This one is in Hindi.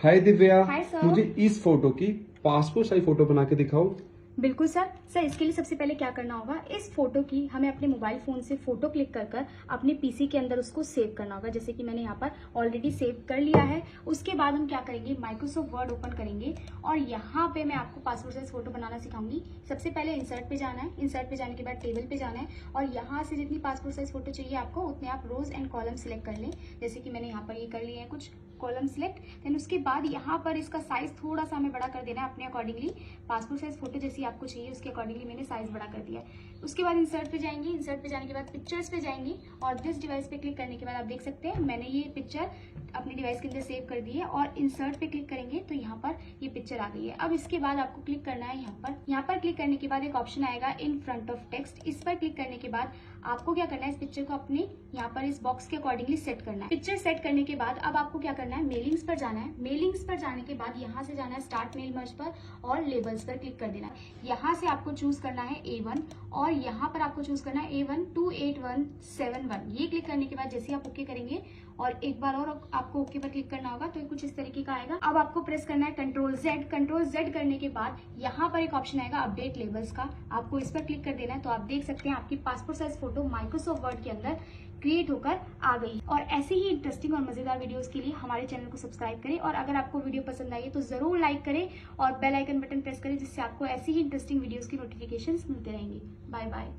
हाय दिव्या। Hi sir. मुझे इस फोटो की पासपोर्ट साइज फोटो बना के दिखाओ। बिल्कुल सर। इसके लिए सबसे पहले क्या करना होगा, इस फोटो की हमें अपने मोबाइल फोन से फोटो क्लिक कर कर अपने पीसी के अंदर उसको सेव करना होगा, जैसे कि मैंने यहाँ पर ऑलरेडी सेव कर लिया है। उसके बाद हम क्या करेंगे, माइक्रोसॉफ्ट वर्ड ओपन करेंगे और यहाँ पे मैं आपको पासपोर्ट साइज फोटो बनाना सिखाऊंगी। सबसे पहले इंसर्ट पे जाना है, इंसर्ट पे जाने के बाद टेबल पे जाना है और यहाँ से जितनी पासपोर्ट साइज फोटो चाहिए आपको उतने आप रोज एंड कॉलम सिलेक्ट कर लें। जैसे कि मैंने यहाँ पर ये कर लिए हैं कुछ कॉलम सिलेक्ट। देन उसके बाद यहाँ पर इसका साइज थोड़ा सा हमें बड़ा कर देना है अपने अकॉर्डिंगली। पासपोर्ट साइज फोटो जैसी आपको चाहिए उसके अकॉर्डिंगली मैंने साइज बड़ा कर दिया है। उसके बाद इंसर्ट पे जाएंगे, इंसर्ट पे जाने के बाद पिक्चर्स पे जाएंगे और दिस डिवाइस पे क्लिक करने के बाद आप देख सकते हैं मैंने ये पिक्चर अपने डिवाइस के अंदर सेव कर दी है और इंसर्ट पे क्लिक करेंगे तो यहाँ पर ये पिक्चर आ गई है। अब इसके बाद आपको क्लिक करना है यहाँ पर क्लिक करने के बाद एक ऑप्शन आएगा इन फ्रंट ऑफ टेक्स्ट। इस पर क्लिक करने के बाद आपको क्या करना है, इस पिक्चर को अपने यहाँ पर इस बॉक्स के अकॉर्डिंगली सेट करना है। पिक्चर सेट करने के बाद अब आपको क्या करना है, मेलिंग्स पर जाना है। मेलिंग्स पर जाने के बाद यहाँ से जाना है स्टार्ट मेल मर्ज पर और लेबल्स पर क्लिक कर देना है। यहाँ से आपको चूज करना है A1 और यहाँ पर आपको चूज करना है A1 28171। ये क्लिक करने के बाद जैसे आप ओके करेंगे और एक बार और आपको ओके पर क्लिक करना होगा तो कुछ इस तरीके का आएगा। अब आपको प्रेस करना है कंट्रोल Z करने के बाद यहाँ पर एक ऑप्शन आएगा अपडेट लेबल्स का, आपको इस पर क्लिक कर देना है। तो आप देख सकते हैं आपकी passport size photo Microsoft word के अंदर क्रिएट होकर आ गई। और ऐसे ही इंटरेस्टिंग और मजेदार वीडियोस के लिए हमारे चैनल को सब्सक्राइब करें और अगर आपको वीडियो पसंद आई है तो जरूर लाइक करें और बेल आइकन बटन प्रेस करें, जिससे आपको ऐसी ही इंटरेस्टिंग वीडियोस की नोटिफिकेशंस मिलते रहेंगी। Bye bye.